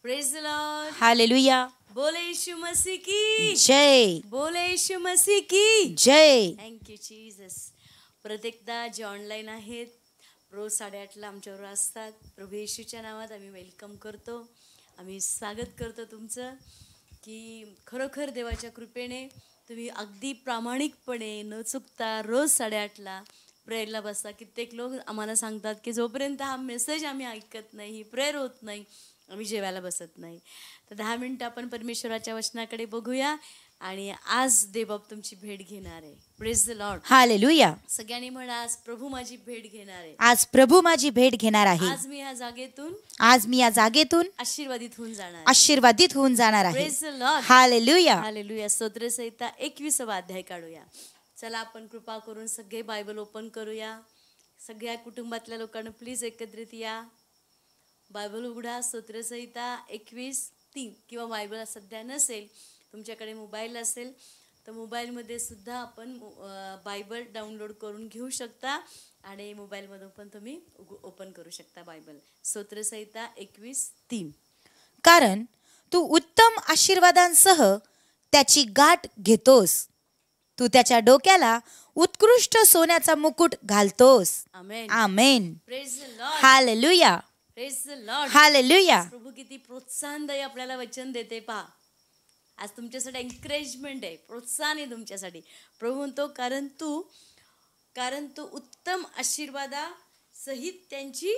Praise the Lord. Hallelujah. बोले यीशु मसीह की जय. बोले यीशु मसीह की जय. Thank you Jesus. प्रत्येकदा जे ऑनलाईन आहेत रोज 8:30ला आमच्यावर असतात. प्रभू येशूच्या नावात आम्ही वेलकम करतो, आम्ही स्वागत करतो तुमचं. की खरोखर देवाच्या कृपेने तुम्ही अगदी प्रामाणिकपणे न चुकता रोज 8:30ला प्रेयरला बसता. कित्येक लोक आम्हाला सांगतात की जोपर्यंत हा मेसेज आम्ही ऐकत नाही, ही प्रेयर होत नाही, आम्ही जेवायला बसत नाही. तर 10 मिनिटं आपण परमेश्वराच्या वचनाकडे बघूया. आणि आज देवबाप तुमची भेट घेणार आहे. Praise the Lord. हालेलुया. सगळ्यांनी म्हणा, आज प्रभू माझी भेट घेणार आहे. आज प्रभू माझी भेट घेणार आहे. आज मी या जागेतून आशीर्वादित होऊन जाणार आहे. Praise the Lord. Hallelujah. Hallelujah. स्तोत्रसंहिता 21वा अध्याय काढूया. चला आपण कृपा करून सगळे बायबल ओपन करूया. सगळ्या कुटुंबातल्या लोकांना प्लीज एकत्रित या. बायबल उघडा. स्तोत्रसंहिता 21:3 किंवा बायबल सध्या नसेल, तुमच्याकडे मोबाईल असेल तर मोबाईलमध्ये सुद्धा आपण बायबल डाउनलोड करून घेऊ शकता आणि मोबाईलमधून पण तुम्ही ओपन करू शकता बायबल. स्तोत्रसंहिता 21:3. कारण तू उत्तम आशीर्वादांसह त्याची गाठ घेतोस. तू त्याच्या डोक्याला उत्कृष्ट सोन्याचा मुकुट घालतोस. Amen. Amen. Praise the Lord. Hallelujah. Praise the Lord. Hallelujah. प्रभू किती प्रोत्साहनदायी आपल्याला वचन देते पहा. आज तुमच्यासाठी एन्करेजमेंट आहे, प्रोत्साहन आहे तुमच्यासाठी. प्रभू म्हणतो कारण तू उत्तम आशीर्वादा सहित त्यांची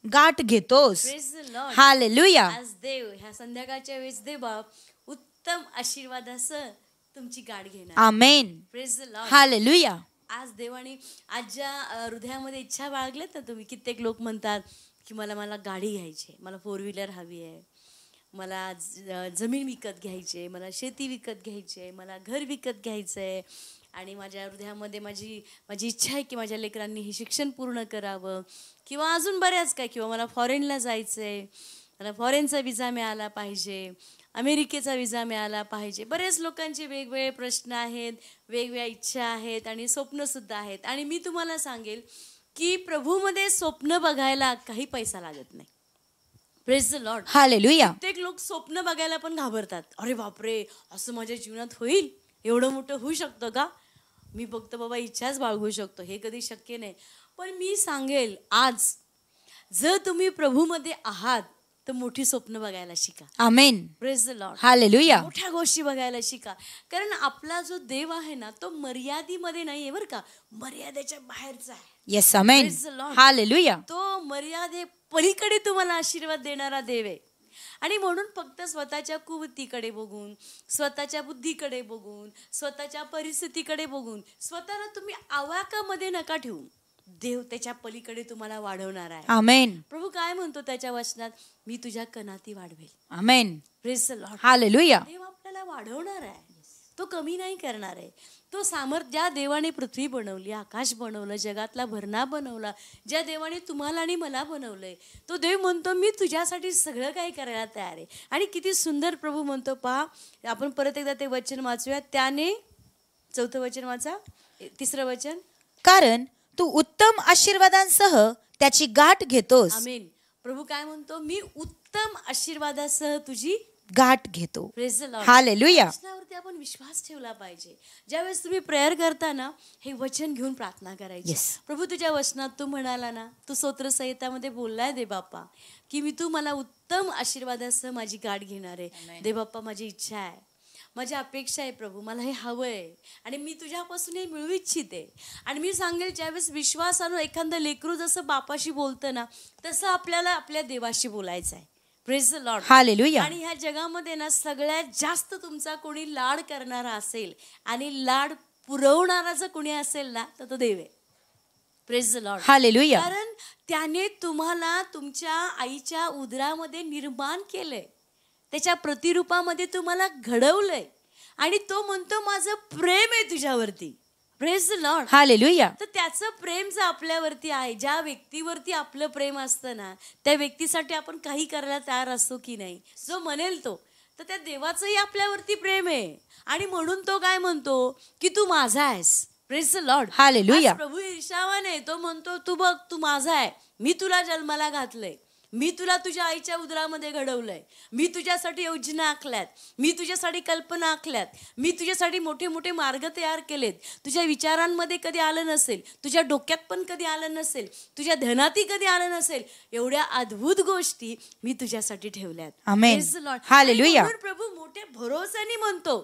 गाठ घेतोस. Praise the Lord. हालेलुया. आज देव ह्या संध्याकाळच्या वेळेस देवबाप उत्तम आशीर्वादासह तुमची गाठ घेणार. Amen. Praise the Lord. Hallelujah. आज देवाने आज ज्या हृदयामध्ये इच्छा बाळगल्यात ना, तुम्ही कित्येक लोक म्हणतात की मला गाडी घ्यायची आहे, मला 4 व्हीलर हवी आहे, मला जमीन विकत घ्यायची आहे, मला शेती विकत घ्यायची आहे, मला घर विकत घ्यायचं आहे. आणि माझ्या हृदयामध्ये माझी इच्छा आहे की माझ्या लेकरांनी हे शिक्षण पूर्ण करावं, किंवा अजून बऱ्याच काय, किंवा मला फॉरेनला जायचं आहे, मला फॉरेनचा विजा मिळाला पाहिजे, अमेरिकेचा विजा मिळाला पाहिजे. बरेच लोकांचे वेगवेगळे प्रश्न आहेत, वेगवेगळ्या इच्छा आहेत आणि स्वप्नसुद्धा आहेत. आणि मी तुम्हाला सांगेल की प्रभूमध्ये स्वप्न बघायला काही पैसा लागत नाही. Praise the Lord. हालेलुया. प्रत्येक लोक स्वप्न बघायला पण घाबरतात. अरे बापरे, असं माझ्या जीवनात होईल, एवढं मोठं होऊ शकतं का, मी फक्त बाबा इच्छाच बाळगू शकतो, हे कधी शक्य नाही. पण मी सांगेल आज जर तुम्ही प्रभूमध्ये आहात तर मोठी स्वप्न बघायला शिका. Amen. Praise the Lord. Hallelujah. मोठ्या गोष्टी बघायला शिका. कारण आपला जो देव आहे ना, तो मर्यादेमध्ये नाहीये बरं का, मर्यादेच्या बाहेरचा आहे. Yes. Amen. Praise the Lord. Hallelujah. तो मर्यादे पलीकडे तुम्हाला आशीर्वाद देणारा देव आहे. आणि म्हणून फक्त स्वतःच्या कुवृत्तीकडे बघून, स्वतःच्या बुद्धीकडे बघून, स्वतःच्या परिस्थितीकडे बघून स्वतःला तुम्ही आवाकामध्ये नका ठेवू. देव त्याच्या पलीकडे तुम्हाला वाढवणार आहे. आमेन. प्रभू काय म्हणतो त्याच्या वचनात, मी तुझ्या कणाती वाढवेल. Amen. Praise the Lord. Hallelujah. देव आपल्याला वाढवणार आहे, तो कमी नाही करणार आहे. तो सामर्थ्य, ज्या देवाने पृथ्वी बनवली, आकाश बनवलं, जगातला भरणा बनवला, ज्या देवाने तुम्हाला आणि मला बनवलंय, तो देव म्हणतो मी तुझ्यासाठी सगळं काही करायला तयार आहे. आणि किती सुंदर प्रभू म्हणतो पहा. आपण परत एकदा ते वचन वाचूया. त्याने 4थं वचन वाचा, 3रं वचन. कारण तू उत्तम आशीर्वादांसह त्याची गाठ घेतोस. आमेन. प्रभू काय म्हणतो, मी उत्तम आशीर्वादासह तुझी गाठ घेतो. Praise the Lord. हालेलुया. वचनावरती आपण विश्वास ठेवला पाहिजे. ज्यावेळेस तुम्ही प्रेयर करताना हे वचन घेऊन प्रार्थना करायची. प्रभू तुझ्या वचनात तू म्हणाला ना, तू स्तोत्रसंहितामध्ये बोललाय दे बाप्पा की मी तू मला उत्तम आशीर्वादासह माझी गाठ घेणार आहे. दे बाप्पा, माझी इच्छा आहे, माझी अपेक्षा आहे प्रभू, मला हे हवं आहे आणि मी तुझ्यापासून हे मिळवू इच्छिते. आणि मी सांगेल ज्यावेळेस विश्वासानं एखादं लेकरू जसं बापाशी बोलतं ना, तसं आपल्याला आपल्या देवाशी बोलायचं आहे. Praise the Lord. हालेलुया. आणि ह्या जगामध्ये ना सगळ्यात जास्त तुमचा कोणी लाड करणारा असेल आणि लाड पुरवणारा जर कोणी असेल ना, तर तो देव आहे. Praise the Lord. हालेलुया. कारण त्याने तुम्हाला तुमच्या आईच्या उदरामध्ये निर्माण केलंय, त्याच्या प्रतिरूपामध्ये तुम्हाला घडवलंय आणि तो म्हणतो माझं प्रेम आहे तुझ्यावरती. Praise the Lord. हालेलुया. तर त्याचं प्रेम जर आपल्यावरती आहे, ज्या व्यक्तीवरती आपलं प्रेम असतं ना, त्या व्यक्तीसाठी आपण काही करायला तयार असतो की नाही, जो म्हणेल तो, तर त्या देवाचंही आपल्यावरती प्रेम आहे. आणि म्हणून तो काय म्हणतो की तू माझा आहेस. Praise the Lord. हालेलुया. प्रभू ईर्ष्यावान आहे, तो म्हणतो तू बघ, तू माझा आहे, मी तुला जन्माला घातलंय, मी तुला तुझ्या आईच्या उदरामध्ये घडवलंय, मी तुझ्यासाठी योजना आखल्यात, मी तुझ्यासाठी कल्पना आखल्यात, मी तुझ्यासाठी मोठे मोठे मार्ग तयार केलेत. तुझ्या विचारांमध्ये कधी आलं नसेल, तुझ्या डोक्यात पण कधी आलं नसेल, तुझ्या ध्यानातही कधी आलं नसेल, एवढ्या अद्भुत गोष्टी मी तुझ्यासाठी ठेवल्यात. आमेन. Praise the Lord. हालेलुया. आणि म्हणून प्रभू मोठ्या भरोसाने म्हणतो,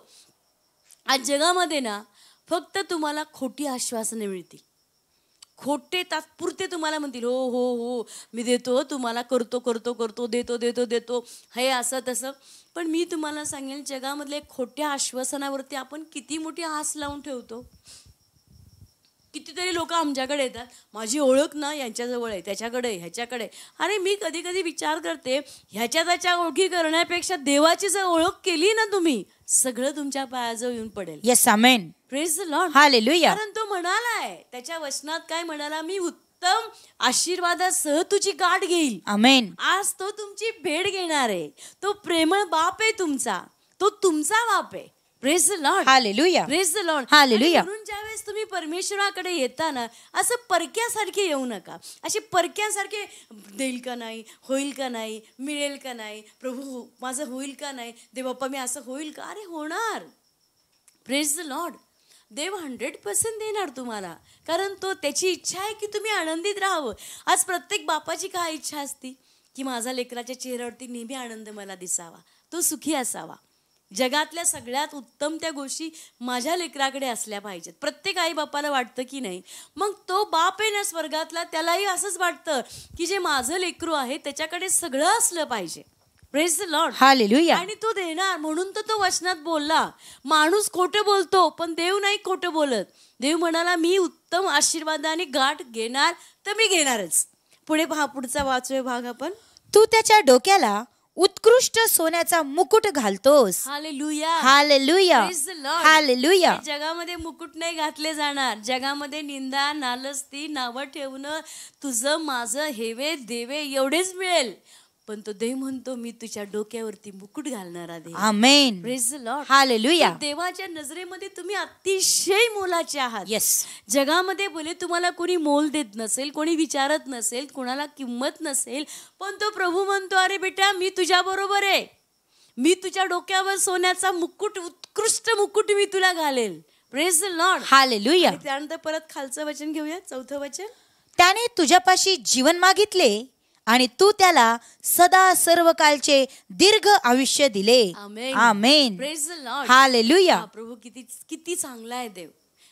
आज जगामध्ये ना फक्त तुम्हाला खोटी आश्वासने मिळतील, खोटे तात्पुरते तुम्हाला म्हणतील, हो हो हो मी देतो, तुम्हाला करतो करतो करतो, देतो देतो देतो, हे असं तसं. पण मी तुम्हाला सांगेल, जगामधल्या खोट्या आश्वासनावरती आपण किती मोठी आस लावून ठेवतो. कितीतरी लोक आमच्याकडे येतात, माझी ओळख ना यांच्याजवळ आहे, त्याच्याकडे ह्याच्याकडे. अरे मी कधी कधी विचार करते, ह्याच्या त्याच्या ओळखी करण्यापेक्षा देवाची जर ओळख केली ना तुम्ही, सगळं तुमच्या पायाजवळ येऊन पडेल. Yes, amen. Praise the Lord. Hallelujah. कारण तो म्हणालाय, त्याच्या वचनात काय म्हणाला, मी उत्तम आशीर्वादासह तुझी गाठ घेईल. आमेन. आज तो तुमची भेट घेणार आहे. तो प्रेमळ बाप आहे तुमचा, तो तुमचा बाप आहे. Praise the Lord. Hallelujah. Praise the Lord. Hallelujah. म्हणून ज्यावेळेस तुम्ही परमेश्वराकडे येता ना, असं परक्यासारखे येऊ नका. असे परक्यासारखे देईल का नाही, होईल का नाही, मिळेल का नाही, प्रभू माझं होईल का नाही, देव बाप्पा मी असं होईल का. अरे होणार. Praise the Lord. देव 100% देणार तुम्हाला, कारण तो त्याची इच्छा आहे की तुम्ही आनंदित राहावं. आज प्रत्येक बापाची काय इच्छा असते की माझा लेकराच्या चेहऱ्यावरती नेहमी आनंद मला दिसावा, तो सुखी असावा. जगातल्या सगळ्यात उत्तम त्या गोष्टी माझ्या लेकराकडे असल्या पाहिजेत. प्रत्येक आई बापाला वाटतं की नाही, मग तो बाप आहे ना स्वर्गातला, त्यालाही असंच वाटतं की जे माझं लेकरू आहे त्याच्याकडे सगळं असलं पाहिजे. Praise the Lord. हालेलुया. आणि तो देणार, म्हणून तो वचनात बोलला. माणूस खोटं बोलतो पण देव नाही खोटं बोलत. देव म्हणाला, मी उत्तम आशीर्वादाने गाठ घेणार तर मी घेणारच. पुढे पहा, पुढचा वाचूया भाग आपण. तू त्याच्या डोक्याला उत्कृष्ट सोन्याचा मुकुट घालतोस. Hallelujah. Hallelujah. Praise the Lord. Hallelujah. जगामध्ये मुकुट नाही घातले जाणार. जगामध्ये निंदा, नालस्ती, नावं ठेवणं, तुझं माझं हेवे देवे एवढेच मिळेल. पण तो देव म्हणतो, मी तुझ्या डोक्यावरती मुकुट घालणारा देव. Amen. Praise the Lord. Hallelujah. देवाच्या नजरेमध्ये तुम्ही अतिशय मोलाचे आहात. येस. जगामध्ये भले तुम्हाला कोणी मोल देत नसेल, कोणी विचारत नसेल, कोणाला किंमत नसेल, पण तो प्रभू म्हणतो, अरे बेटा मी तुझ्या बरोबर आहे. मी तुझ्या डोक्यावर सोन्याचा मुकुट, उत्कृष्ट मुकुट मी तुला घालेल. Praise the Lord. हालेलुया. त्यानंतर परत खालचं वचन घेऊया, 4थं वचन. त्याने तुझ्यापाशी जीवन मागितले आणि तू त्याला सदा सर्व कालचे दीर्घ आयुष्य दिले. Amen. Amen. Praise the Lord. Hallelujah. प्रभू किती किती चांगला आहे देव.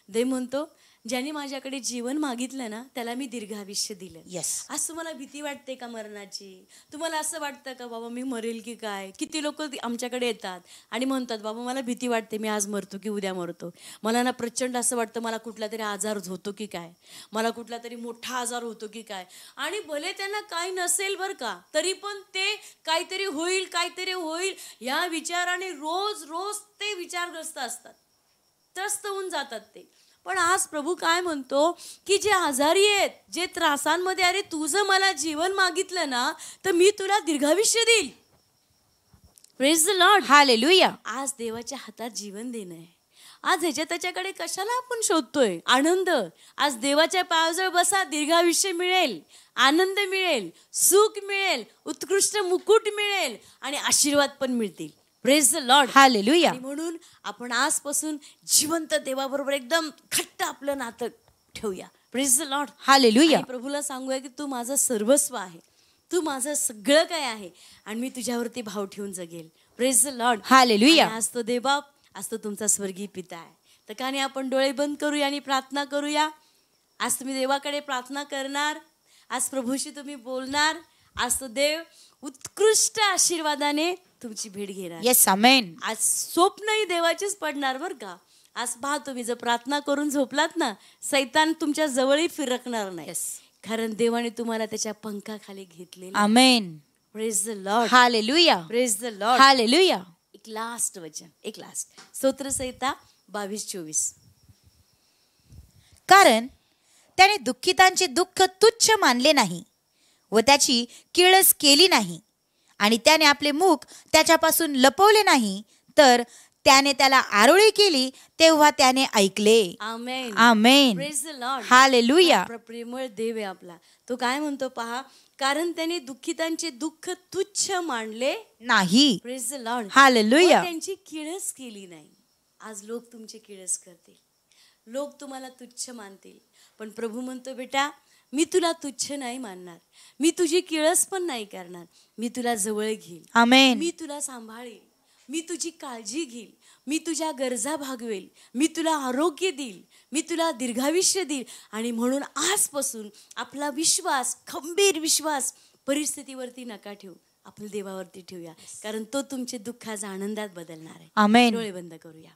देव म्हणतो, ज्याने माझ्याकडे जीवन मागितलं ना, त्याला मी दीर्घ आयुष्य दिलं. येस. आज तुम्हाला भीती वाटते का मरणाची? तुम्हाला असं वाटतं का बाबा मी मरेल की काय? किती लोक आमच्याकडे येतात आणि म्हणतात, बाबा मला भीती वाटते, मी आज मरतो की उद्या मरतो. मला ना प्रचंड असं वाटतं, मला कुठला तरी आजार होतो की काय, मला कुठला तरी मोठा आजार होतो की काय. आणि भले त्यांना काही नसेल बरं का, तरी पण ते काहीतरी होईल काहीतरी होईल या विचाराने रोज रोज ते विचारग्रस्त असतात, त्रस्त होऊन जातात ते. पण आज प्रभू काय म्हणतो की जे आजारी आहेत, जे त्रासांमध्ये, अरे तुझं मला जीवन मागितलं ना, तर मी तुला दीर्घायुष्य देईल. Praise the Lord. हालेलुया. आज देवाच्या हातात जीवन देणं आहे. आज ह्याच्या त्याच्याकडे कशाला आपण शोधतोय आनंद? आज देवाच्या पायाजवळ बसा, दीर्घायुष्य मिळेल, आनंद मिळेल, सुख मिळेल, उत्कृष्ट मुकुट मिळेल आणि आशीर्वाद पण मिळतील. Praise the Lord. हालेलुया. म्हणून आपण आजपासून जिवंत देवाबरोबर एकदम घट्ट आपलं नातं ठेवूया. Praise the Lord. हालेलुया. आणि प्रभूला सांगूया की तू माझं सर्वस्व आहे, तू माझं सगळं काय आहे आणि मी तुझ्यावरती भाव ठेवून जगेल. Praise the Lord. हालेलुया. आज तो देवबाप, आज तो तुमचा स्वर्गीय पिता आहे. तर का नाही आपण डोळे बंद करूया आणि प्रार्थना करूया. आज तुम्ही देवाकडे प्रार्थना करणार, आज प्रभूशी तुम्ही बोलणार. आज तो देव उत्कृष्ट आशीर्वादाने तुमची भेट घेणार. येस. आमेन. आज स्वप्नही देवाचीच पडणार बरं का. आज पहा, तुम्ही जर प्रार्थना करून झोपलात ना, सैतान तुमच्या जवळही फिरकणार नाही, कारण देवाने तुम्हाला त्याच्या पंखाखाली घेतलेलं. Amen. Praise the Lord. Hallelujah. Praise the Lord. Hallelujah. एक लास्ट वचन, एक लास्ट स्तोत्रसंहिता 22-24. कारण त्याने दुःखितांचे दुःख तुच्छ मानले नाही व त्याची किळस केली नाही आणि त्याने आपले मुख त्याच्यापासून लपवले नाही, तर त्याने त्याला आरोळी केली तेव्हा त्याने ऐकले. Amen. Amen. Praise the Lord. Hallelujah. प्रेमळ देव आहे आपला. तो काय म्हणतो पहा, कारण त्याने दुःखितांचे दुःख तुच्छ मानले नाही. Praise the Lord. हालेलुया. त्यांची किळस केली नाही. आज लोक तुमचे किळस करतील, लोक तुम्हाला तुच्छ मानतील, पण प्रभू म्हणतो बेटा मी तुला तुच्छ नाही मानणार, मी तुझी किळस पण नाही करणार, मी तुला जवळ घेईल, आमेन. मी तुला सांभाळेल, मी तुझी काळजी घेईल, मी तुझ्या गरजा भागवेल, मी तुला आरोग्य देईल, मी तुला दीर्घायुष्य देईल. आणि म्हणून आजपासून आपला विश्वास, खंबीर विश्वास परिस्थितीवरती नका ठेवू, आपण देवावरती ठेवूया, कारण तो तुमचे दुःखाचा आनंदात बदलणार आहे. आमेन. डोळे बंद करूया.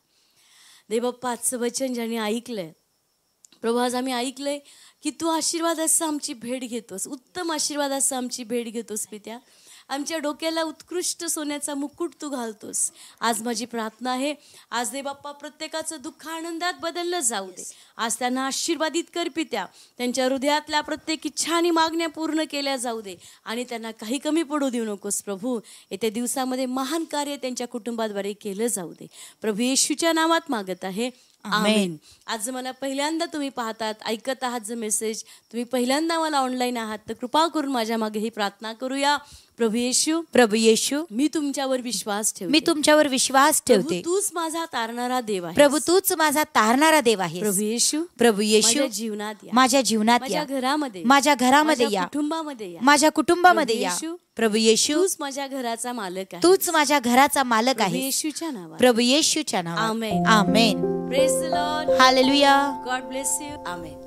देवबाप्पा आजचं वचन ज्याने ऐकलंय, प्रभू आज आम्ही ऐकलंय की तू आशीर्वादाचं आमची भेट घेतोस, उत्तम आशीर्वादाचं आमची भेट घेतोस पित्या. आमच्या डोक्याला उत्कृष्ट सोन्याचा मुकुट तू घालतोस. आज माझी प्रार्थना आहे, आज देवबाप्पा प्रत्येकाचं दुःख आनंदात बदललं जाऊ दे. आज त्यांना आशीर्वादित कर पित्या. त्यांच्या हृदयातल्या प्रत्येक इच्छा आणि मागण्या पूर्ण केल्या जाऊ दे आणि त्यांना काही कमी पडू देऊ नकोस प्रभू. येत्या दिवसामध्ये महान कार्य त्यांच्या कुटुंबाद्वारे केलं जाऊ दे. प्रभू येशूच्या नावात मागत आहे, आमेन. आज मला पहिल्यांदा तुम्ही पाहतात, ऐकत आहात जो मेसेज, तुम्ही पहिल्यांदा मला ऑनलाईन आहात, तर कृपा करून माझ्या मागे ही प्रार्थना करूया. प्रभू येशू, प्रभू येशू, मी तुमच्यावर विश्वास ठेवते, मी तुमच्यावर विश्वास ठेवते. तूच माझा तारणारा देव आहे. प्रभू तूच माझा तारणारा देव आहे. प्रभू येशू, प्रभू येशू, माझ्या जीवनात या, माझ्या जीवनात माझ्या या, घरामध्ये, माझ्या घरामध्ये माझ्या या, कुटुंबामध्ये या, माझ्या कुटुंबामध्ये या. येशू, प्रभू येशू, तूच माझ्या घराचा मालक आहे. तूच माझ्या घराचा मालक प्रभू आहे. येशूच्या नावात. प्रभू येशूच्या नावात. Amen. Amen. Praise the Lord. Hallelujah. God bless you. Amen.